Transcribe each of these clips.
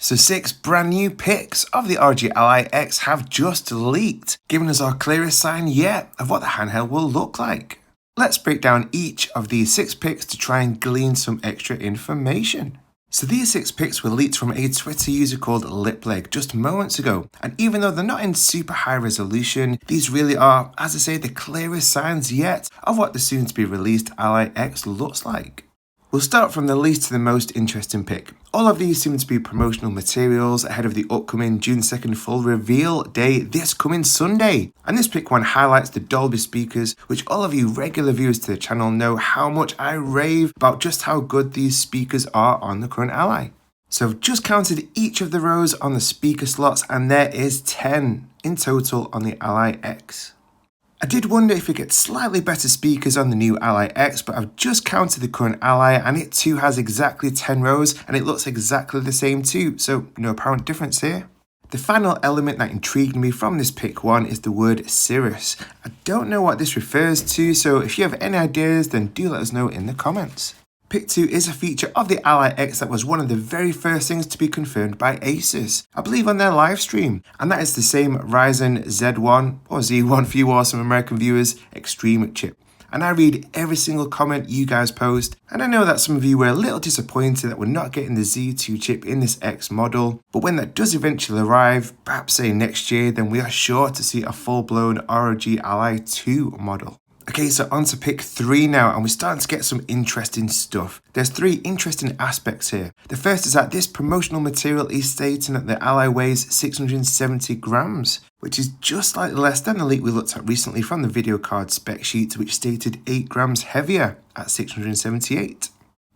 So 6 brand new pics of the ROG Ally X have just leaked, giving us our clearest sign yet of what the handheld will look like. Let's break down each of these 6 pics to try and glean some extra information. So these 6 pics were leaked from a Twitter user called Lipleg just moments ago, and even though they're not in super high resolution, these really are, as I say, the clearest signs yet of what the soon to be released Ally X looks like. We'll start from the least to the most interesting pic. All of these seem to be promotional materials ahead of the upcoming June 2nd full reveal day this coming Sunday. And this pic one highlights the Dolby speakers, which all of you regular viewers to the channel know how much I rave about just how good these speakers are on the current Ally. So I've just counted each of the rows on the speaker slots and there is 10 in total on the Ally X. I did wonder if we get slightly better speakers on the new Ally X, but I've just counted the current Ally and it too has exactly 10 rows and it looks exactly the same too, so no apparent difference here. The final element that intrigued me from this pic one is the word Cirrus. I don't know what this refers to, so if you have any ideas then do let us know in the comments. Pic 2 is a feature of the Ally X that was one of the very first things to be confirmed by Asus, I believe on their live stream, and that is the same Ryzen Z1 or Z1 for you awesome American viewers Extreme chip. And I read every single comment you guys post, and I know that some of you were a little disappointed that we're not getting the Z2 chip in this X model, but when that does eventually arrive, perhaps say next year, then we are sure to see a full-blown ROG Ally 2 model. Okay, so on to pic 3 now, and we're starting to get some interesting stuff. There's 3 interesting aspects here. The first is that this promotional material is stating that the Ally weighs 670 grams, which is just slightly less than the leak we looked at recently from the video card spec sheet, which stated 8 grams heavier at 678.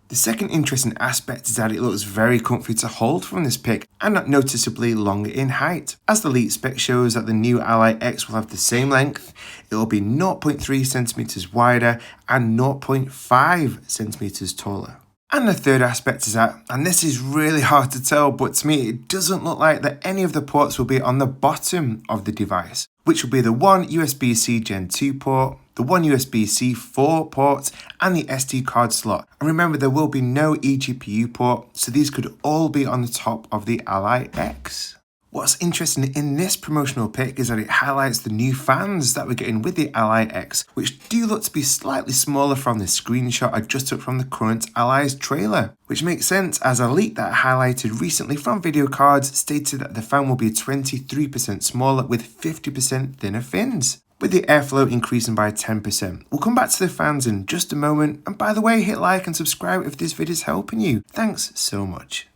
The second interesting aspect is that it looks very comfy to hold from this pic and not noticeably longer in height, as the leaked spec shows that the new Ally X will have the same length, it will be 0.3cm wider and 0.5cm taller. And the third aspect is that, and this is really hard to tell, but to me it doesn't look like that any of the ports will be on the bottom of the device, which will be the one USB-C Gen 2 port, the one USB-C 4 port, and the SD card slot. And remember, there will be no eGPU port, so these could all be on the top of the Ally X. What's interesting in this promotional pic is that it highlights the new fans that we're getting with the Ally X, which do look to be slightly smaller from the screenshot I just took from the current Ally's trailer. Which makes sense, as a leak that I highlighted recently from video cards stated that the fan will be 23% smaller with 50% thinner fins, with the airflow increasing by 10%. We'll come back to the fans in just a moment, and by the way, hit like and subscribe if this video is helping you. Thanks so much.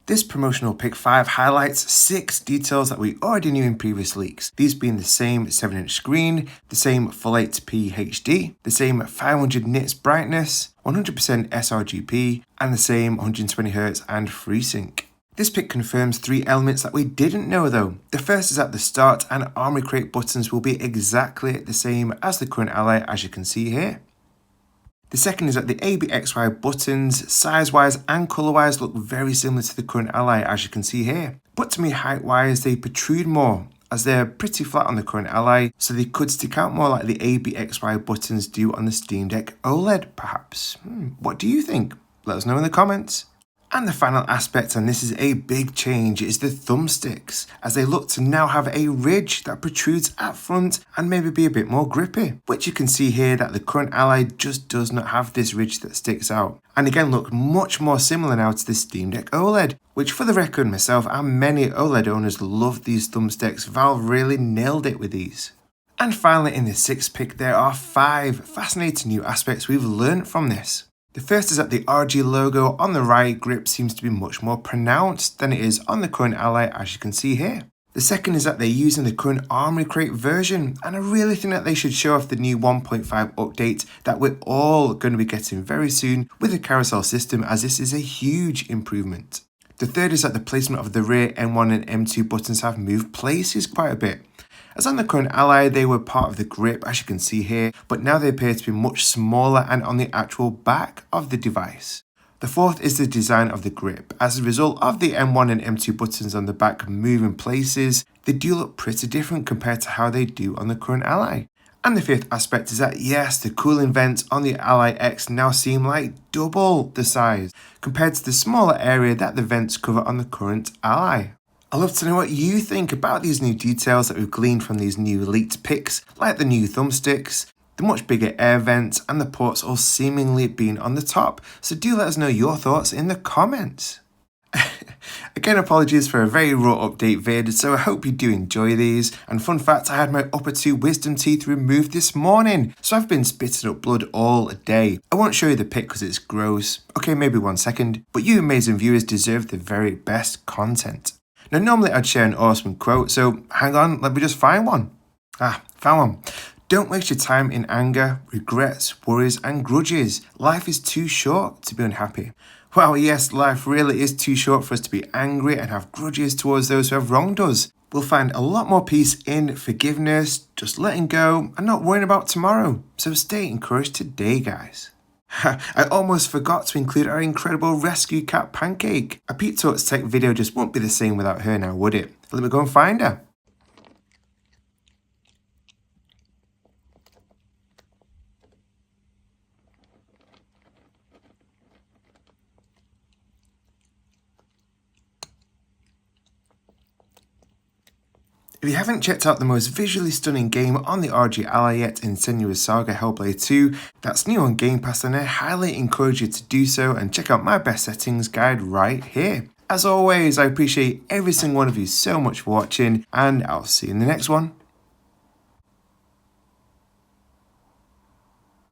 This promotional pic 5 highlights 6 details that we already knew in previous leaks, these being the same 7-inch screen, the same Full 8p HD, the same 500 nits brightness, 100% sRGB, and the same 120Hz and FreeSync. This pic confirms 3 elements that we didn't know though. The first is that the start and armory crate buttons will be exactly the same as the current Ally, as you can see here. The second is that the ABXY buttons, size-wise and colour-wise, look very similar to the current Ally, as you can see here. But to me, height-wise, they protrude more, as they're pretty flat on the current Ally, so they could stick out more like the ABXY buttons do on the Steam Deck OLED, perhaps. What do you think? Let us know in the comments. And the final aspect, and this is a big change, is the thumbsticks, as they look to now have a ridge that protrudes at front and maybe be a bit more grippy, which you can see here that the current Ally just does not have this ridge that sticks out. And again look much more similar now to the Steam Deck OLED, which for the record myself and many OLED owners love these thumbsticks. Valve really nailed it with these. And finally in this 6th pic there are 5 fascinating new aspects we've learned from this. The first is that the ROG logo on the right grip seems to be much more pronounced than it is on the current Ally, as you can see here. The second is that they're using the current Armory Crate version, and I really think that they should show off the new 1.5 update that we're all going to be getting very soon with the carousel system, as this is a huge improvement. The third is that the placement of the rear M1 and M2 buttons have moved places quite a bit. As on the current Ally, they were part of the grip, as you can see here, but now they appear to be much smaller and on the actual back of the device. The fourth is the design of the grip. As a result of the M1 and M2 buttons on the back moving places, they do look pretty different compared to how they do on the current Ally. And the fifth aspect is that yes, the cooling vents on the Ally X now seem like double the size compared to the smaller area that the vents cover on the current Ally. I'd love to know what you think about these new details that we've gleaned from these new leaked pics, like the new thumbsticks, the much bigger air vents, and the ports all seemingly being on the top. So do let us know your thoughts in the comments. Again, apologies for a very raw update vid, so I hope you do enjoy these. And fun fact, I had my upper two wisdom teeth removed this morning, so I've been spitting up blood all day. I won't show you the pic because it's gross. Okay, maybe 1 second, but you amazing viewers deserve the very best content. Now, normally I'd share an awesome quote, so hang on, let me just find one. Found one. Don't waste your time in anger, regrets, worries, and grudges. Life is too short to be unhappy. Well, yes, life really is too short for us to be angry and have grudges towards those who have wronged us. We'll find a lot more peace in forgiveness, just letting go, and not worrying about tomorrow. So stay encouraged today, guys. I almost forgot to include our incredible rescue cat Pancake. A Pete Talks Tech video just won't be the same without her now, would it? Let me go and find her. If you haven't checked out the most visually stunning game on the ROG Ally yet in Senua's Saga Hellblade 2, that's new on Game Pass, and I highly encourage you to do so and check out my best settings guide right here. As always, I appreciate every single one of you so much for watching, and I'll see you in the next one.